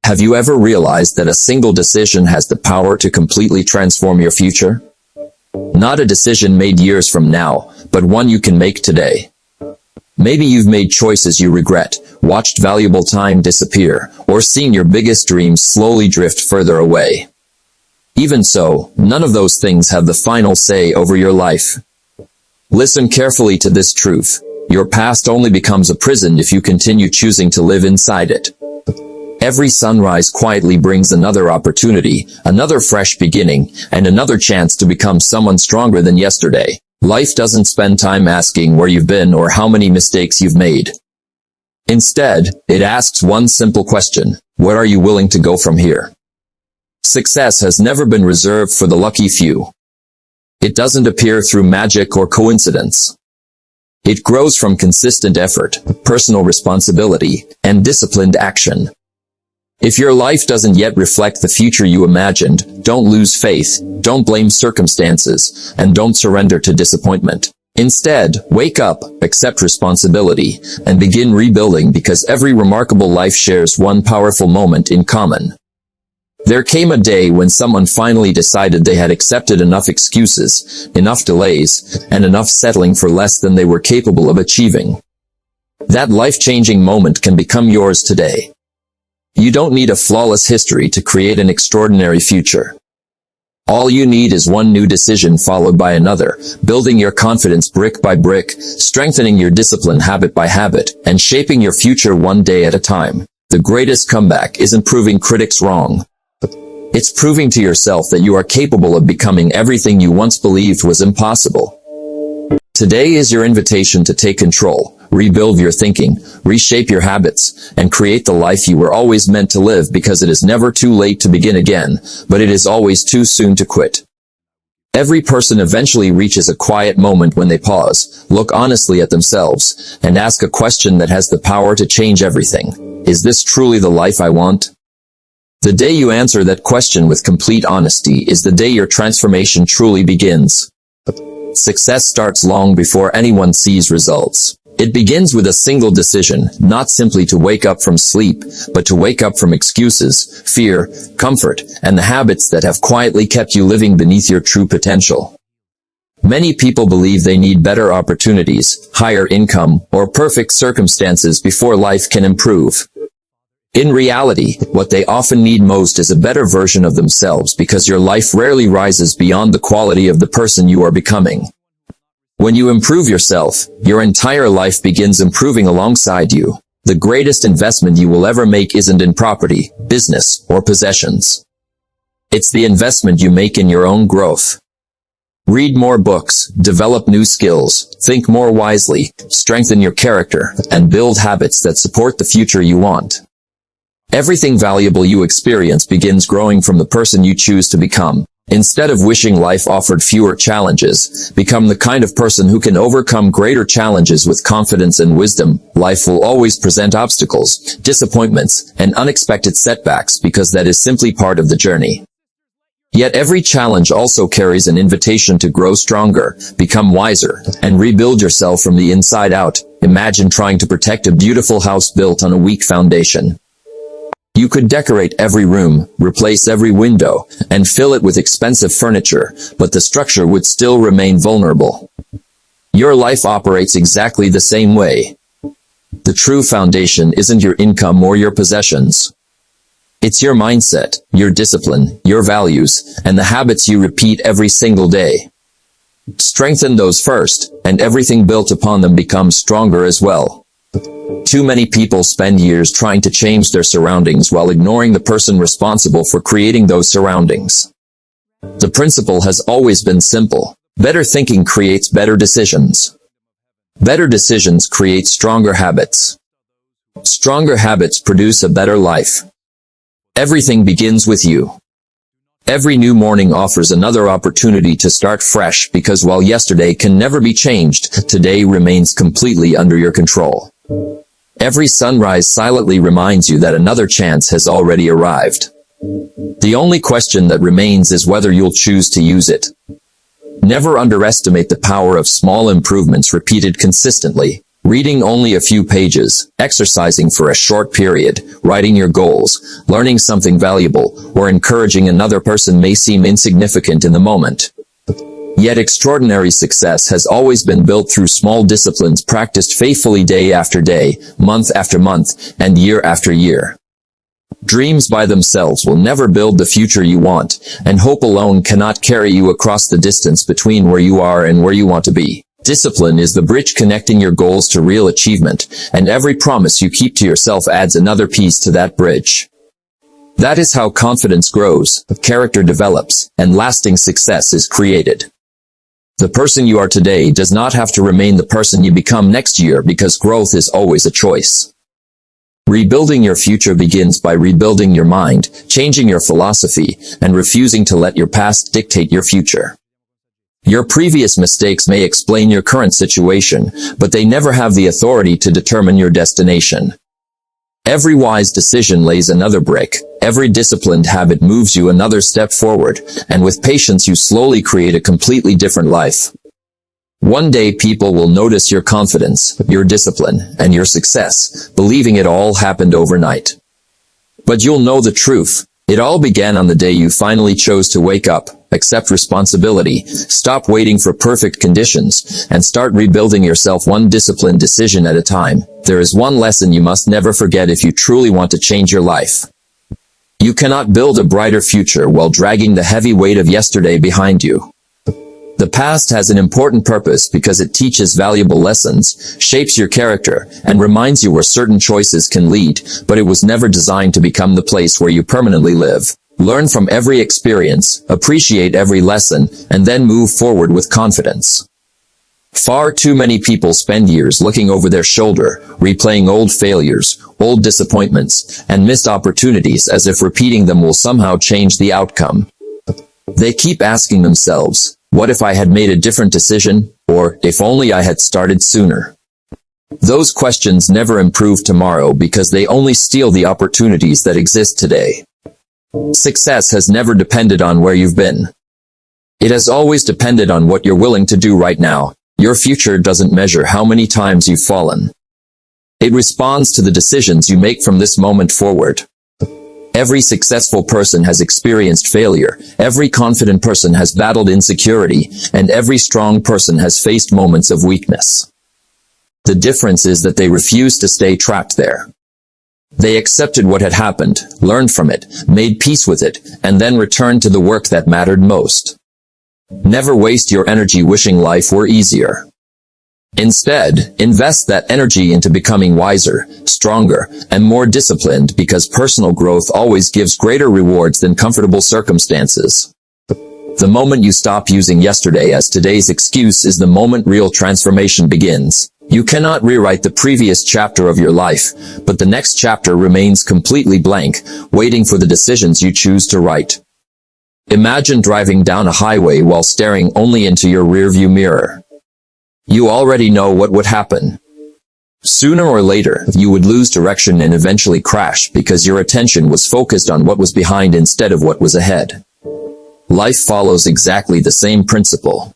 Have you ever realized that a single decision has the power to completely transform your future? Not a decision made years from now, but one you can make today. Maybe you've made choices you regret, watched valuable time disappear, or seen your biggest dreams slowly drift further away. Even so, none of those things have the final say over your life. Listen carefully to this truth. Your past only becomes a prison if you continue choosing to live inside it. Every sunrise quietly brings another opportunity, another fresh beginning, and another chance to become someone stronger than yesterday. Life doesn't spend time asking where you've been or how many mistakes you've made. Instead, it asks one simple question: where are you willing to go from here? Success has never been reserved for the lucky few. It doesn't appear through magic or coincidence. It grows from consistent effort, personal responsibility, and disciplined action. If your life doesn't yet reflect the future you imagined, don't lose faith, don't blame circumstances, and don't surrender to disappointment. Instead, wake up, accept responsibility, and begin rebuilding, because every remarkable life shares one powerful moment in common. There came a day when someone finally decided they had accepted enough excuses, enough delays, and enough settling for less than they were capable of achieving. That life-changing moment can become yours today. You don't need a flawless history to create an extraordinary future. All you need is one new decision followed by another, building your confidence brick by brick, strengthening your discipline habit by habit, and shaping your future one day at a time. The greatest comeback isn't proving critics wrong. It's proving to yourself that you are capable of becoming everything you once believed was impossible. Today is your invitation to take control, rebuild your thinking, reshape your habits, and create the life you were always meant to live, because it is never too late to begin again, but it is always too soon to quit. Every person eventually reaches a quiet moment when they pause, look honestly at themselves, and ask a question that has the power to change everything. Is this truly the life I want? The day you answer that question with complete honesty is the day your transformation truly begins. Success starts long before anyone sees results. It begins with a single decision, not simply to wake up from sleep, but to wake up from excuses, fear, comfort, and the habits that have quietly kept you living beneath your true potential. Many people believe they need better opportunities, higher income, or perfect circumstances before life can improve. In reality, what they often need most is a better version of themselves, because your life rarely rises beyond the quality of the person you are becoming. When you improve yourself, your entire life begins improving alongside you. The greatest investment you will ever make isn't in property, business, or possessions. It's the investment you make in your own growth. Read more books, develop new skills, think more wisely, strengthen your character, and build habits that support the future you want. Everything valuable you experience begins growing from the person you choose to become. Instead of wishing life offered fewer challenges, become the kind of person who can overcome greater challenges with confidence and wisdom. Life will always present obstacles, disappointments, and unexpected setbacks, because that is simply part of the journey. Yet every challenge also carries an invitation to grow stronger, become wiser, and rebuild yourself from the inside out. Imagine trying to protect a beautiful house built on a weak foundation. You could decorate every room, replace every window, and fill it with expensive furniture, but the structure would still remain vulnerable. Your life operates exactly the same way. The true foundation isn't your income or your possessions. It's your mindset, your discipline, your values, and the habits you repeat every single day. Strengthen those first, and everything built upon them becomes stronger as well. Too many people spend years trying to change their surroundings while ignoring the person responsible for creating those surroundings. The principle has always been simple. Better thinking creates better decisions. Better decisions create stronger habits. Stronger habits produce a better life. Everything begins with you. Every new morning offers another opportunity to start fresh, because while yesterday can never be changed, today remains completely under your control. Every sunrise silently reminds you that another chance has already arrived. The only question that remains is whether you'll choose to use it. Never underestimate the power of small improvements repeated consistently. Reading only a few pages, exercising for a short period, writing your goals, learning something valuable, or encouraging another person may seem insignificant in the moment. Yet extraordinary success has always been built through small disciplines practiced faithfully day after day, month after month, and year after year. Dreams by themselves will never build the future you want, and hope alone cannot carry you across the distance between where you are and where you want to be. Discipline is the bridge connecting your goals to real achievement, and every promise you keep to yourself adds another piece to that bridge. That is how confidence grows, character develops, and lasting success is created. The person you are today does not have to remain the person you become next year because growth is always a choice. Rebuilding your future begins by rebuilding your mind, changing your philosophy, and refusing to let your past dictate your future. Your previous mistakes may explain your current situation, but they never have the authority to determine your destination. Every wise decision lays another brick, every disciplined habit moves you another step forward, and with patience you slowly create a completely different life. One day people will notice your confidence, your discipline, and your success, believing it all happened overnight. But you'll know the truth. It all began on the day you finally chose to wake up, accept responsibility, stop waiting for perfect conditions, and start rebuilding yourself one disciplined decision at a time. There is one lesson you must never forget if you truly want to change your life. You cannot build a brighter future while dragging the heavy weight of yesterday behind you. The past has an important purpose because it teaches valuable lessons, shapes your character, and reminds you where certain choices can lead, but it was never designed to become the place where you permanently live. Learn from every experience, appreciate every lesson, and then move forward with confidence. Far too many people spend years looking over their shoulder, replaying old failures, old disappointments, and missed opportunities as if repeating them will somehow change the outcome. They keep asking themselves, what if I had made a different decision, or if only I had started sooner? Those questions never improve tomorrow because they only steal the opportunities that exist today. Success has never depended on where you've been. It has always depended on what you're willing to do right now. Your future doesn't measure how many times you've fallen. It responds to the decisions you make from this moment forward. Every successful person has experienced failure, every confident person has battled insecurity, and every strong person has faced moments of weakness. The difference is that they refused to stay trapped there. They accepted what had happened, learned from it, made peace with it, and then returned to the work that mattered most. Never waste your energy wishing life were easier. Instead, invest that energy into becoming wiser, stronger, and more disciplined because personal growth always gives greater rewards than comfortable circumstances. The moment you stop using yesterday as today's excuse is the moment real transformation begins. You cannot rewrite the previous chapter of your life, but the next chapter remains completely blank, waiting for the decisions you choose to write. Imagine driving down a highway while staring only into your rearview mirror. You already know what would happen. Sooner or later, you would lose direction and eventually crash because your attention was focused on what was behind instead of what was ahead. Life follows exactly the same principle.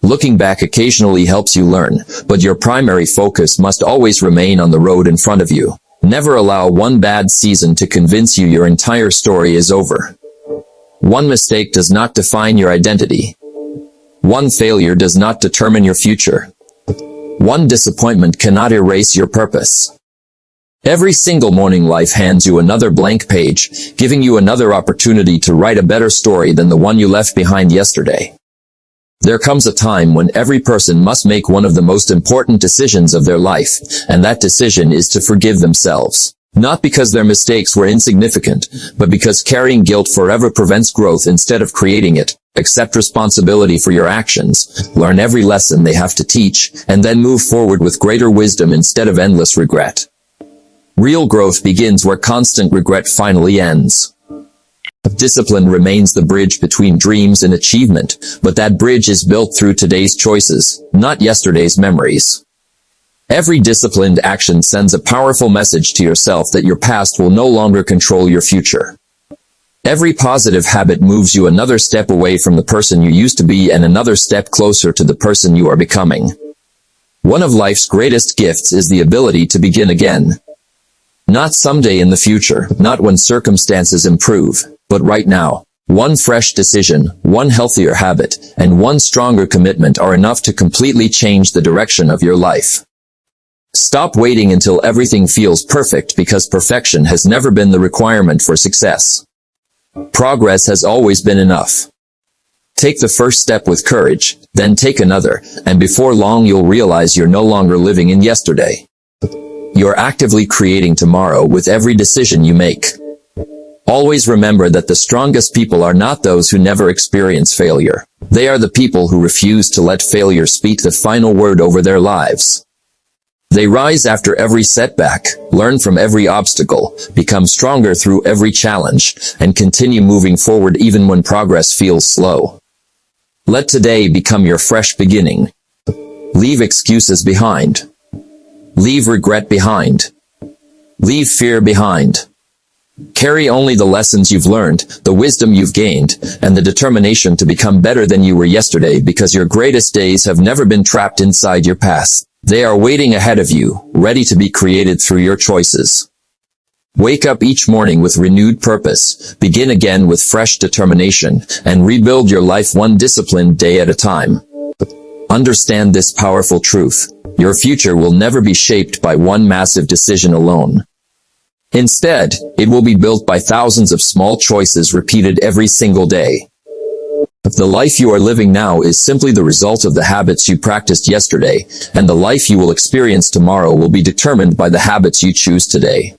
Looking back occasionally helps you learn, but your primary focus must always remain on the road in front of you. Never allow one bad season to convince you your entire story is over. One mistake does not define your identity. One failure does not determine your future. One disappointment cannot erase your purpose. Every single morning life hands you another blank page, giving you another opportunity to write a better story than the one you left behind yesterday. There comes a time when every person must make one of the most important decisions of their life, and that decision is to forgive themselves. Not because their mistakes were insignificant, but because carrying guilt forever prevents growth instead of creating it. Accept responsibility for your actions, learn every lesson they have to teach, and then move forward with greater wisdom instead of endless regret. Real growth begins where constant regret finally ends. Discipline remains the bridge between dreams and achievement, but that bridge is built through today's choices, not yesterday's memories. Every disciplined action sends a powerful message to yourself that your past will no longer control your future. Every positive habit moves you another step away from the person you used to be and another step closer to the person you are becoming. One of life's greatest gifts is the ability to begin again. Not someday in the future, not when circumstances improve, but right now. One fresh decision, one healthier habit, and one stronger commitment are enough to completely change the direction of your life. Stop waiting until everything feels perfect, because perfection has never been the requirement for success. Progress has always been enough. Take the first step with courage, then take another, and before long you'll realize you're no longer living in yesterday. You're actively creating tomorrow with every decision you make. Always remember that the strongest people are not those who never experience failure. They are the people who refuse to let failure speak the final word over their lives. They rise after every setback, learn from every obstacle, become stronger through every challenge, and continue moving forward even when progress feels slow. Let today become your fresh beginning. Leave excuses behind. Leave regret behind. Leave fear behind. Carry only the lessons you've learned, the wisdom you've gained, and the determination to become better than you were yesterday, because your greatest days have never been trapped inside your past. They are waiting ahead of you, ready to be created through your choices. Wake up each morning with renewed purpose, begin again with fresh determination, and rebuild your life one disciplined day at a time. Understand this powerful truth. Your future will never be shaped by one massive decision alone. Instead, it will be built by thousands of small choices repeated every single day. The life you are living now is simply the result of the habits you practiced yesterday, and the life you will experience tomorrow will be determined by the habits you choose today.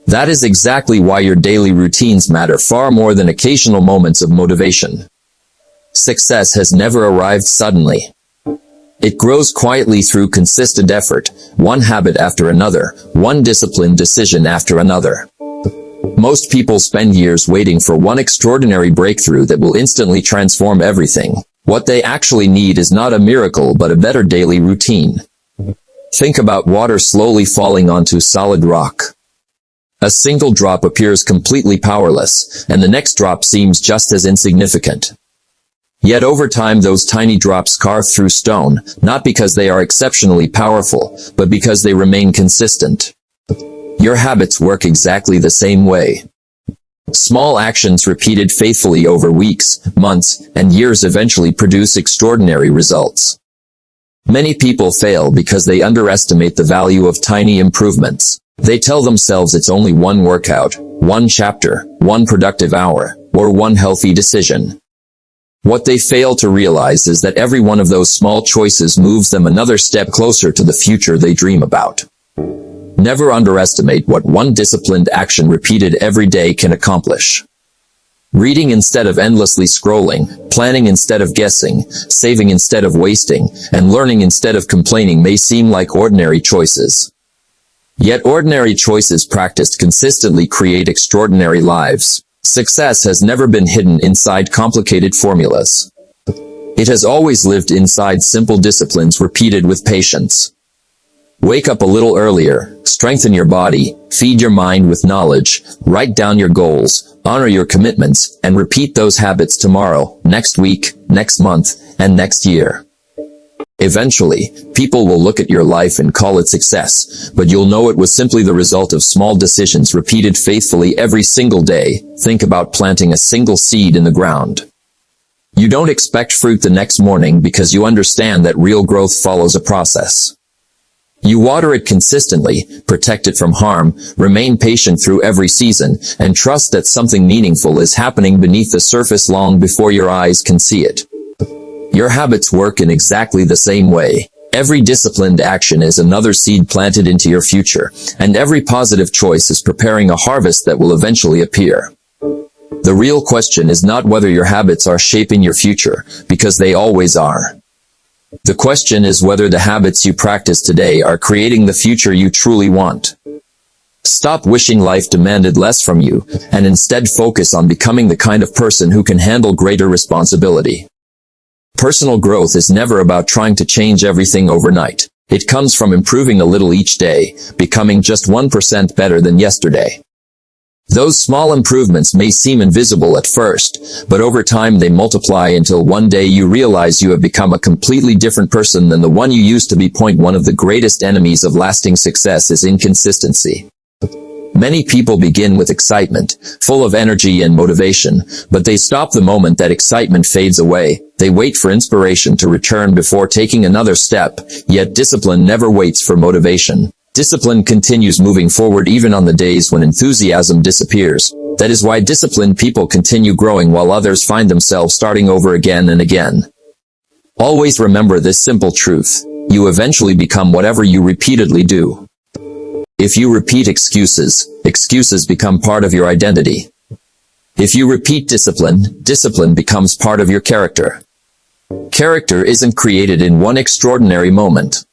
That is exactly why your daily routines matter far more than occasional moments of motivation. Success has never arrived suddenly. It grows quietly through consistent effort, one habit after another, one disciplined decision after another. Most people spend years waiting for one extraordinary breakthrough that will instantly transform everything. What they actually need is not a miracle but a better daily routine. Think about water slowly falling onto solid rock. A single drop appears completely powerless, and the next drop seems just as insignificant. Yet over time those tiny drops carve through stone, not because they are exceptionally powerful, but because they remain consistent. Your habits work exactly the same way. Small actions repeated faithfully over weeks, months, and years eventually produce extraordinary results. Many people fail because they underestimate the value of tiny improvements. They tell themselves it's only one workout, one chapter, one productive hour, or one healthy decision. What they fail to realize is that every one of those small choices moves them another step closer to the future they dream about. Never underestimate what one disciplined action repeated every day can accomplish. Reading instead of endlessly scrolling, planning instead of guessing, saving instead of wasting, and learning instead of complaining may seem like ordinary choices. Yet ordinary choices practiced consistently create extraordinary lives. Success has never been hidden inside complicated formulas. It has always lived inside simple disciplines repeated with patience. Wake up a little earlier, strengthen your body, feed your mind with knowledge, write down your goals, honor your commitments, and repeat those habits tomorrow, next week, next month, and next year. Eventually, people will look at your life and call it success, but you'll know it was simply the result of small decisions repeated faithfully every single day. Think about planting a single seed in the ground. You don't expect fruit the next morning because you understand that real growth follows a process. You water it consistently, protect it from harm, remain patient through every season, and trust that something meaningful is happening beneath the surface long before your eyes can see it. Your habits work in exactly the same way. Every disciplined action is another seed planted into your future, and every positive choice is preparing a harvest that will eventually appear. The real question is not whether your habits are shaping your future, because they always are. The question is whether the habits you practice today are creating the future you truly want. Stop wishing life demanded less from you, and instead focus on becoming the kind of person who can handle greater responsibility. Personal growth is never about trying to change everything overnight. It comes from improving a little each day, becoming just 1% better than yesterday. Those small improvements may seem invisible at first, but over time they multiply until one day you realize you have become a completely different person than the one you used to be. One of the greatest enemies of lasting success is inconsistency. Many people begin with excitement, full of energy and motivation, but they stop the moment that excitement fades away. They wait for inspiration to return before taking another step, yet discipline never waits for motivation. Discipline continues moving forward even on the days when enthusiasm disappears. That is why disciplined people continue growing while others find themselves starting over again and again. Always remember this simple truth. You eventually become whatever you repeatedly do. If you repeat excuses, excuses become part of your identity. If you repeat discipline, discipline becomes part of your character. Character isn't created in one extraordinary moment.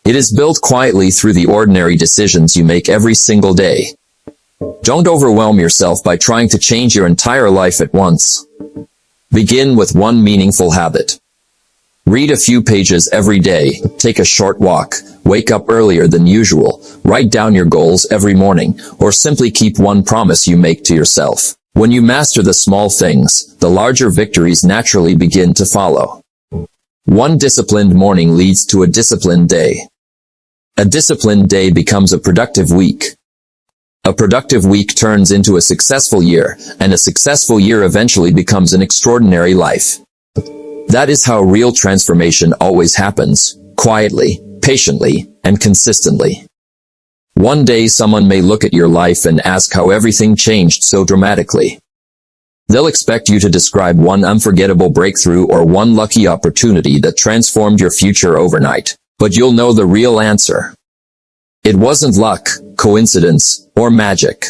It is built quietly through the ordinary decisions you make every single day. Don't overwhelm yourself by trying to change your entire life at once. Begin with one meaningful habit. Read a few pages every day, take a short walk, wake up earlier than usual, write down your goals every morning, or simply keep one promise you make to yourself. When you master the small things, the larger victories naturally begin to follow. One disciplined morning leads to a disciplined day. A disciplined day becomes a productive week. A productive week turns into a successful year, and a successful year eventually becomes an extraordinary life. That is how real transformation always happens, quietly, patiently, and consistently. One day someone may look at your life and ask how everything changed so dramatically. They'll expect you to describe one unforgettable breakthrough or one lucky opportunity that transformed your future overnight. But you'll know the real answer. It wasn't luck, coincidence, or magic.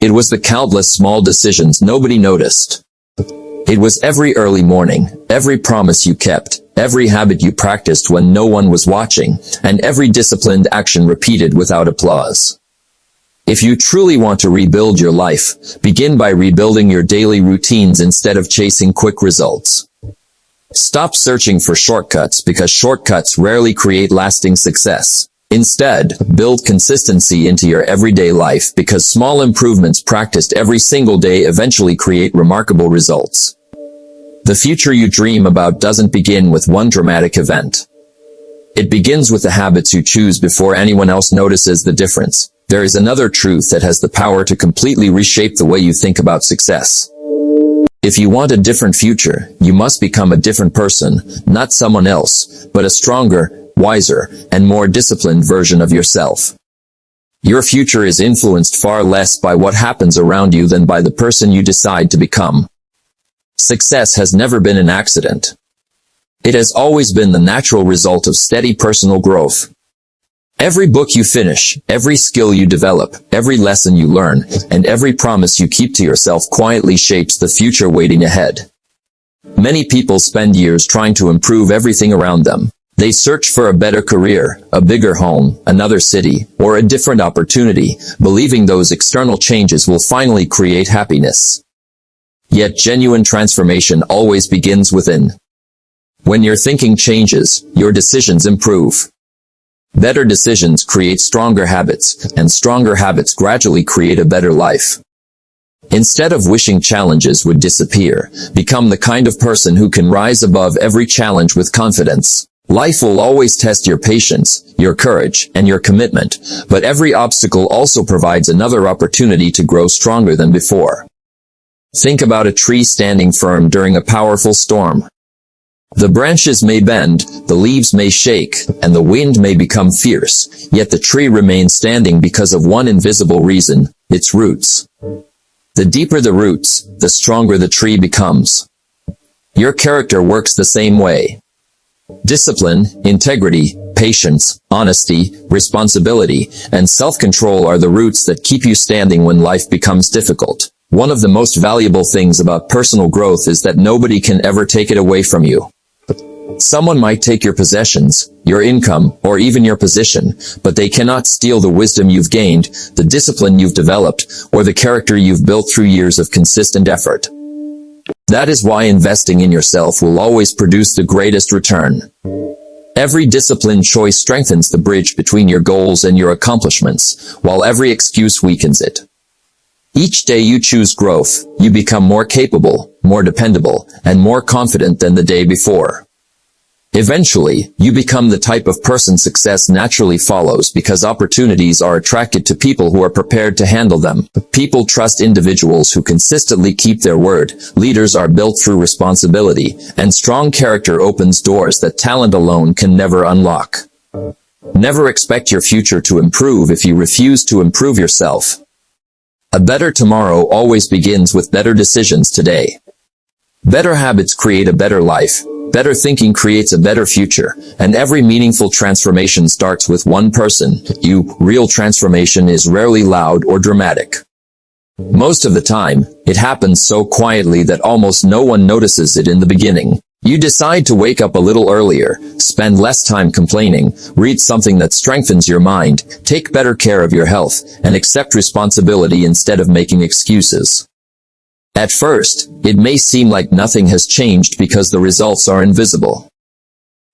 It was the countless small decisions nobody noticed. It was every early morning, every promise you kept, every habit you practiced when no one was watching, and every disciplined action repeated without applause. If you truly want to rebuild your life, begin by rebuilding your daily routines instead of chasing quick results. Stop searching for shortcuts because shortcuts rarely create lasting success. Instead, build consistency into your everyday life because small improvements practiced every single day eventually create remarkable results. The future you dream about doesn't begin with one dramatic event. It begins with the habits you choose before anyone else notices the difference. There is another truth that has the power to completely reshape the way you think about success. If you want a different future, you must become a different person, not someone else, but a stronger, wiser, and more disciplined version of yourself. Your future is influenced far less by what happens around you than by the person you decide to become. Success has never been an accident. It has always been the natural result of steady personal growth. Every book you finish, every skill you develop, every lesson you learn, and every promise you keep to yourself quietly shapes the future waiting ahead. Many people spend years trying to improve everything around them. They search for a better career, a bigger home, another city, or a different opportunity, believing those external changes will finally create happiness. Yet genuine transformation always begins within. When your thinking changes, your decisions improve. Better decisions create stronger habits, and stronger habits gradually create a better life. Instead of wishing challenges would disappear, become the kind of person who can rise above every challenge with confidence. Life will always test your patience, your courage, and your commitment, but every obstacle also provides another opportunity to grow stronger than before. Think about a tree standing firm during a powerful storm. The branches may bend, the leaves may shake, and the wind may become fierce, yet the tree remains standing because of one invisible reason, its roots. The deeper the roots, the stronger the tree becomes. Your character works the same way. Discipline, integrity, patience, honesty, responsibility, and self-control are the roots that keep you standing when life becomes difficult. One of the most valuable things about personal growth is that nobody can ever take it away from you. Someone might take your possessions, your income, or even your position, but they cannot steal the wisdom you've gained, the discipline you've developed, or the character you've built through years of consistent effort. That is why investing in yourself will always produce the greatest return. Every disciplined choice strengthens the bridge between your goals and your accomplishments, while every excuse weakens it. Each day you choose growth, you become more capable, more dependable, and more confident than the day before. Eventually, you become the type of person success naturally follows because opportunities are attracted to people who are prepared to handle them. People trust individuals who consistently keep their word, leaders are built through responsibility, and strong character opens doors that talent alone can never unlock. Never expect your future to improve if you refuse to improve yourself. A better tomorrow always begins with better decisions today. Better habits create a better life. Better thinking creates a better future, and every meaningful transformation starts with one person, you. Real transformation is rarely loud or dramatic. Most of the time, it happens so quietly that almost no one notices it in the beginning. You decide to wake up a little earlier, spend less time complaining, read something that strengthens your mind, take better care of your health, and accept responsibility instead of making excuses. At first, it may seem like nothing has changed because the results are invisible.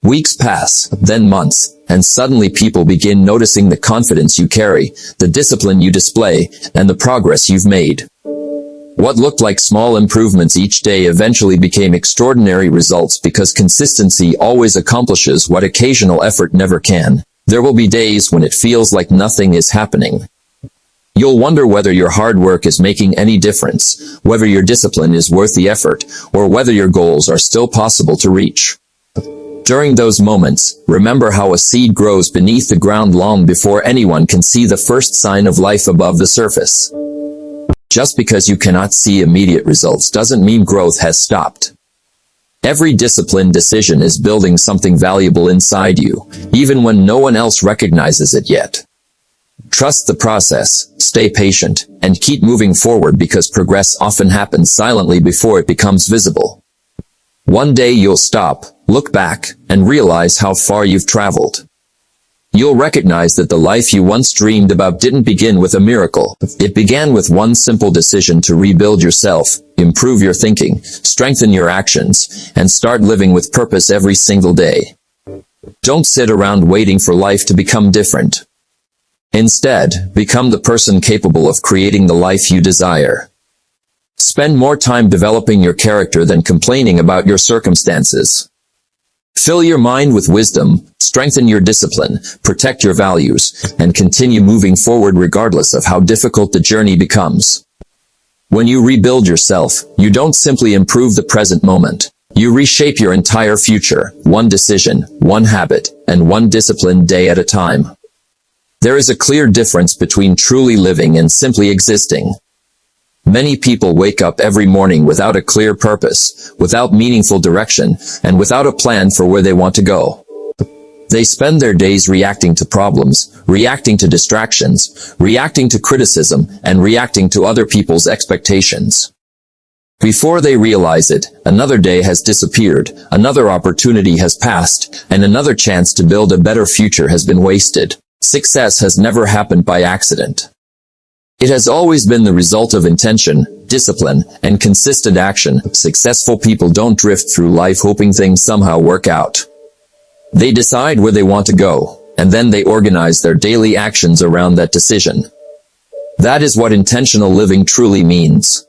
Weeks pass, then months, and suddenly people begin noticing the confidence you carry, the discipline you display, and the progress you've made. What looked like small improvements each day eventually became extraordinary results because consistency always accomplishes what occasional effort never can. There will be days when it feels like nothing is happening. You'll wonder whether your hard work is making any difference, whether your discipline is worth the effort, or whether your goals are still possible to reach. During those moments, remember how a seed grows beneath the ground long before anyone can see the first sign of life above the surface. Just because you cannot see immediate results doesn't mean growth has stopped. Every disciplined decision is building something valuable inside you, even when no one else recognizes it yet. Trust the process, stay patient, and keep moving forward because progress often happens silently before it becomes visible. One day you'll stop, look back, and realize how far you've traveled. You'll recognize that the life you once dreamed about didn't begin with a miracle. It began with one simple decision to rebuild yourself, improve your thinking, strengthen your actions, and start living with purpose every single day. Don't sit around waiting for life to become different. Instead, become the person capable of creating the life you desire. Spend more time developing your character than complaining about your circumstances. Fill your mind with wisdom, strengthen your discipline, protect your values, and continue moving forward regardless of how difficult the journey becomes. When you rebuild yourself, you don't simply improve the present moment. You reshape your entire future, one decision, one habit, and one disciplined day at a time. There is a clear difference between truly living and simply existing. Many people wake up every morning without a clear purpose, without meaningful direction, and without a plan for where they want to go. They spend their days reacting to problems, reacting to distractions, reacting to criticism, and reacting to other people's expectations. Before they realize it, another day has disappeared, another opportunity has passed, and another chance to build a better future has been wasted. Success has never happened by accident. It has always been the result of intention, discipline, and consistent action. Successful people don't drift through life hoping things somehow work out. They decide where they want to go, and then they organize their daily actions around that decision. That is what intentional living truly means.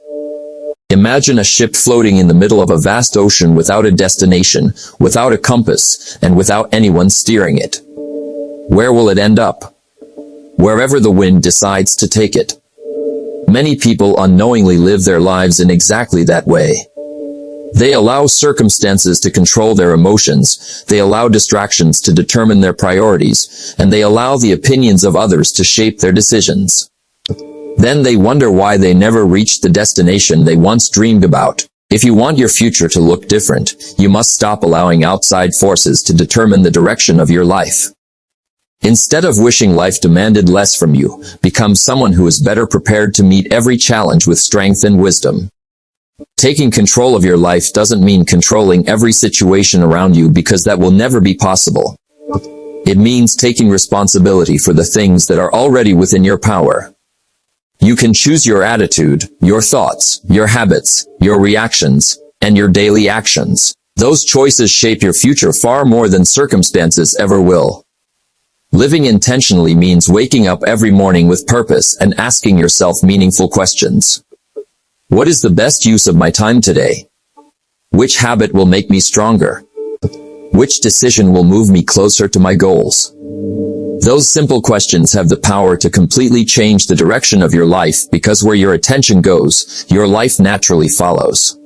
Imagine a ship floating in the middle of a vast ocean without a destination, without a compass, and without anyone steering it. Where will it end up? Wherever the wind decides to take it. Many people unknowingly live their lives in exactly that way. They allow circumstances to control their emotions, they allow distractions to determine their priorities, and they allow the opinions of others to shape their decisions. Then they wonder why they never reached the destination they once dreamed about. If you want your future to look different, you must stop allowing outside forces to determine the direction of your life. Instead of wishing life demanded less from you, become someone who is better prepared to meet every challenge with strength and wisdom. Taking control of your life doesn't mean controlling every situation around you because that will never be possible. It means taking responsibility for the things that are already within your power. You can choose your attitude, your thoughts, your habits, your reactions, and your daily actions. Those choices shape your future far more than circumstances ever will. Living intentionally means waking up every morning with purpose and asking yourself meaningful questions. What is the best use of my time today? Which habit will make me stronger? Which decision will move me closer to my goals? Those simple questions have the power to completely change the direction of your life, because where your attention goes, your life naturally follows.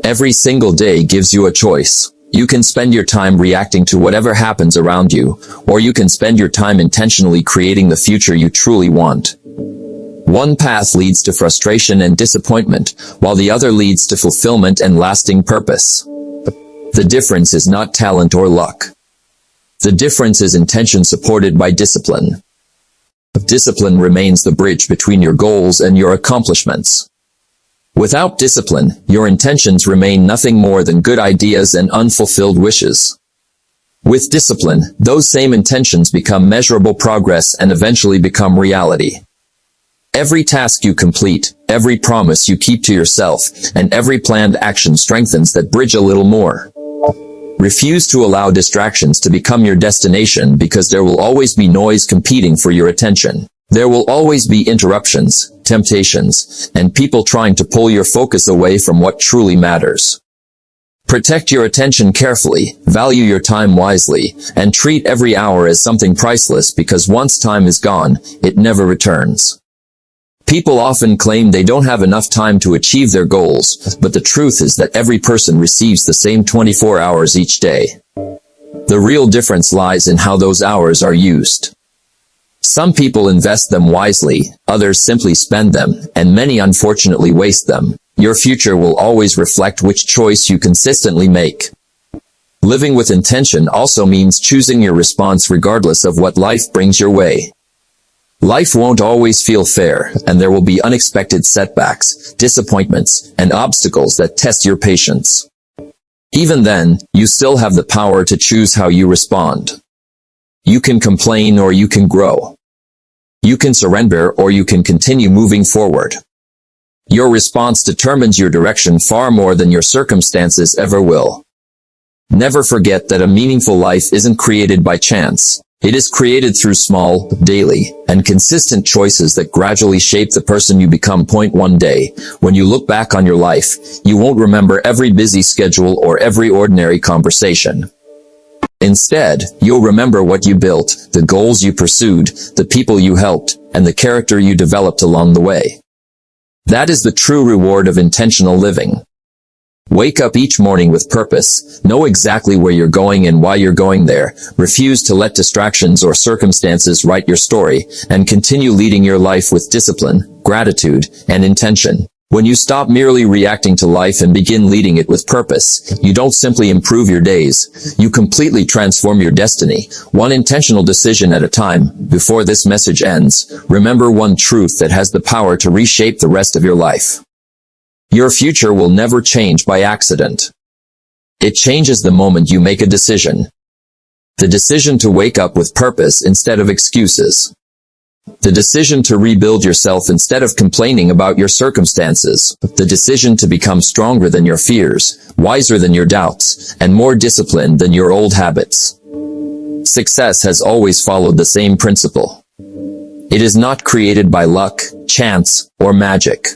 Every single day gives you a choice. You can spend your time reacting to whatever happens around you, or you can spend your time intentionally creating the future you truly want. One path leads to frustration and disappointment, while the other leads to fulfillment and lasting purpose. The difference is not talent or luck. The difference is intention supported by discipline. Discipline remains the bridge between your goals and your accomplishments. Without discipline, your intentions remain nothing more than good ideas and unfulfilled wishes. With discipline, those same intentions become measurable progress and eventually become reality. Every task you complete, every promise you keep to yourself, and every planned action strengthens that bridge a little more. Refuse to allow distractions to become your destination, because there will always be noise competing for your attention. There will always be interruptions, temptations, and people trying to pull your focus away from what truly matters. Protect your attention carefully, value your time wisely, and treat every hour as something priceless, because once time is gone, it never returns. People often claim they don't have enough time to achieve their goals, but the truth is that every person receives the same 24 hours each day. The real difference lies in how those hours are used. Some people invest them wisely, others simply spend them, and many unfortunately waste them. Your future will always reflect which choice you consistently make. Living with intention also means choosing your response regardless of what life brings your way. Life won't always feel fair, and there will be unexpected setbacks, disappointments, and obstacles that test your patience. Even then, you still have the power to choose how you respond. You can complain or you can grow. You can surrender or you can continue moving forward. Your response determines your direction far more than your circumstances ever will. Never forget that a meaningful life isn't created by chance. It is created through small, daily, and consistent choices that gradually shape the person you become. One day, when you look back on your life, you won't remember every busy schedule or every ordinary conversation. Instead, you'll remember what you built, the goals you pursued, the people you helped, and the character you developed along the way. That is the true reward of intentional living. Wake up each morning with purpose, know exactly where you're going and why you're going there, refuse to let distractions or circumstances write your story, and continue leading your life with discipline, gratitude, and intention. When you stop merely reacting to life and begin leading it with purpose, you don't simply improve your days, you completely transform your destiny, one intentional decision at a time. Before this message ends, remember one truth that has the power to reshape the rest of your life. Your future will never change by accident. It changes the moment you make a decision. The decision to wake up with purpose instead of excuses. The decision to rebuild yourself instead of complaining about your circumstances. The decision to become stronger than your fears, wiser than your doubts, and more disciplined than your old habits. Success has always followed the same principle. It is not created by luck, chance, or magic.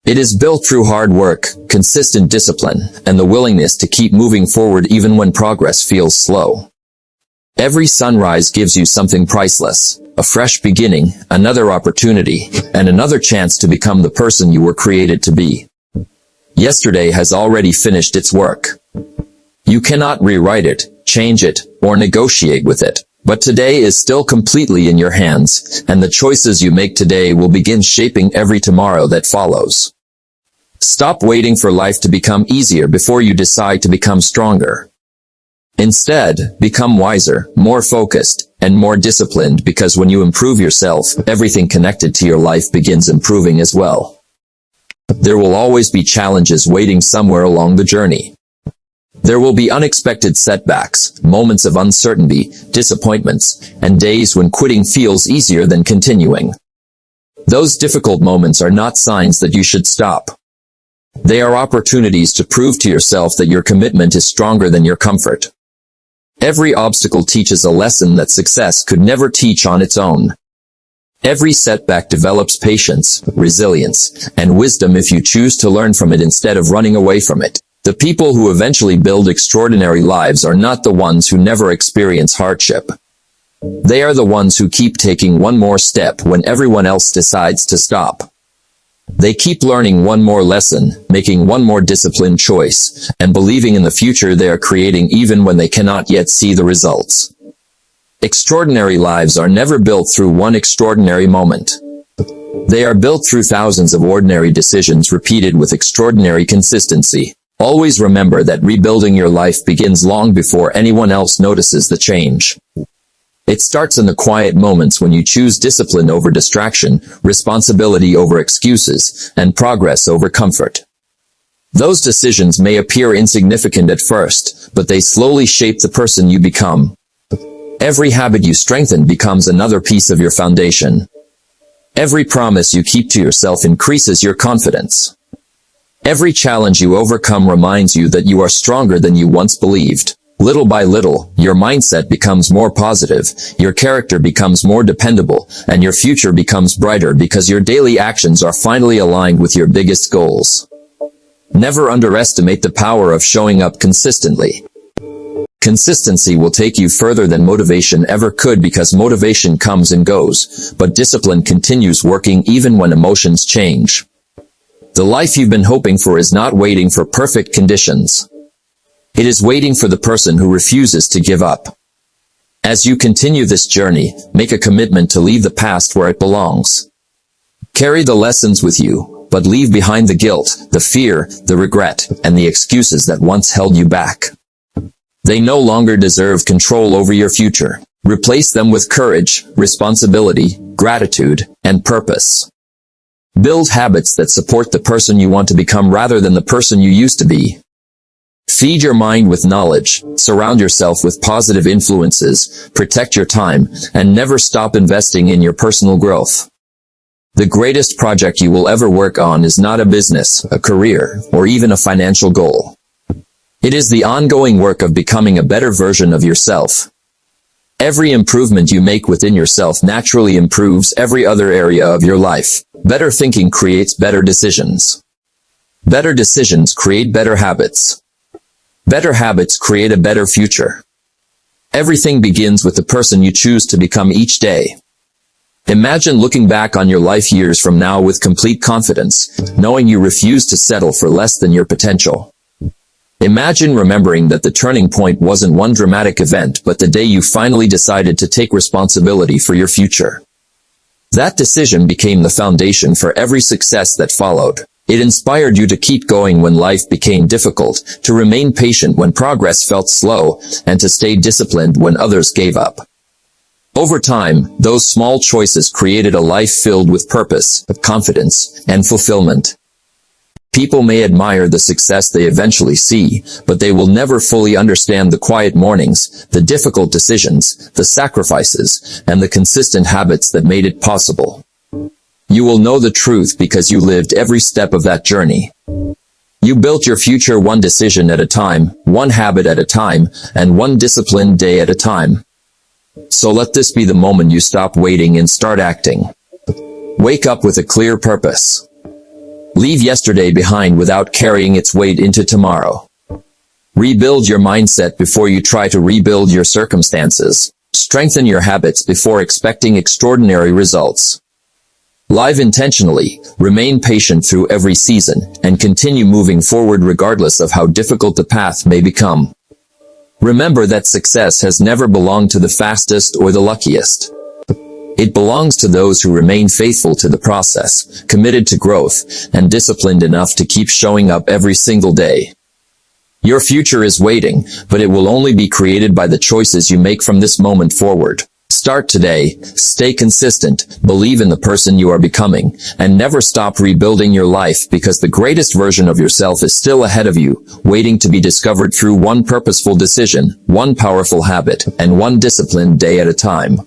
It is built through hard work, consistent discipline, and the willingness to keep moving forward even when progress feels slow. Every sunrise gives you something priceless, a fresh beginning, another opportunity, and another chance to become the person you were created to be. Yesterday has already finished its work. You cannot rewrite it, change it, or negotiate with it, but today is still completely in your hands, and the choices you make today will begin shaping every tomorrow that follows. Stop waiting for life to become easier before you decide to become stronger. Instead, become wiser, more focused, and more disciplined, because when you improve yourself, everything connected to your life begins improving as well. There will always be challenges waiting somewhere along the journey. There will be unexpected setbacks, moments of uncertainty, disappointments, and days when quitting feels easier than continuing. Those difficult moments are not signs that you should stop. They are opportunities to prove to yourself that your commitment is stronger than your comfort. Every obstacle teaches a lesson that success could never teach on its own. Every setback develops patience, resilience, and wisdom if you choose to learn from it instead of running away from it. The people who eventually build extraordinary lives are not the ones who never experience hardship. They are the ones who keep taking one more step when everyone else decides to stop. They keep learning one more lesson, making one more disciplined choice, and believing in the future they are creating even when they cannot yet see the results. Extraordinary lives are never built through one extraordinary moment. They are built through thousands of ordinary decisions repeated with extraordinary consistency. Always remember that rebuilding your life begins long before anyone else notices the change. It starts in the quiet moments when you choose discipline over distraction, responsibility over excuses, and progress over comfort. Those decisions may appear insignificant at first, but they slowly shape the person you become. Every habit you strengthen becomes another piece of your foundation. Every promise you keep to yourself increases your confidence. Every challenge you overcome reminds you that you are stronger than you once believed. Little by little, your mindset becomes more positive, your character becomes more dependable, and your future becomes brighter because your daily actions are finally aligned with your biggest goals. Never underestimate the power of showing up consistently. Consistency will take you further than motivation ever could because motivation comes and goes, but discipline continues working even when emotions change. The life you've been hoping for is not waiting for perfect conditions. It is waiting for the person who refuses to give up. As you continue this journey, make a commitment to leave the past where it belongs. Carry the lessons with you, but leave behind the guilt, the fear, the regret, and the excuses that once held you back. They no longer deserve control over your future. Replace them with courage, responsibility, gratitude, and purpose. Build habits that support the person you want to become rather than the person you used to be. Feed your mind with knowledge, surround yourself with positive influences, protect your time, and never stop investing in your personal growth. The greatest project you will ever work on is not a business, a career, or even a financial goal. It is the ongoing work of becoming a better version of yourself. Every improvement you make within yourself naturally improves every other area of your life. Better thinking creates better decisions. Better decisions create better habits. Better habits create a better future. Everything begins with the person you choose to become each day. Imagine looking back on your life years from now with complete confidence, knowing you refuse to settle for less than your potential. Imagine remembering that the turning point wasn't one dramatic event but the day you finally decided to take responsibility for your future. That decision became the foundation for every success that followed. It inspired you to keep going when life became difficult, to remain patient when progress felt slow, and to stay disciplined when others gave up. Over time, those small choices created a life filled with purpose, confidence, and fulfillment. People may admire the success they eventually see, but they will never fully understand the quiet mornings, the difficult decisions, the sacrifices, and the consistent habits that made it possible. You will know the truth because you lived every step of that journey. You built your future one decision at a time, one habit at a time, and one disciplined day at a time. So let this be the moment you stop waiting and start acting. Wake up with a clear purpose. Leave yesterday behind without carrying its weight into tomorrow. Rebuild your mindset before you try to rebuild your circumstances. Strengthen your habits before expecting extraordinary results. Live intentionally, remain patient through every season, and continue moving forward regardless of how difficult the path may become. Remember that success has never belonged to the fastest or the luckiest. It belongs to those who remain faithful to the process, committed to growth, and disciplined enough to keep showing up every single day. Your future is waiting, but it will only be created by the choices you make from this moment forward. Start today, stay consistent, believe in the person you are becoming, and never stop rebuilding your life because the greatest version of yourself is still ahead of you, waiting to be discovered through one purposeful decision, one powerful habit, and one disciplined day at a time.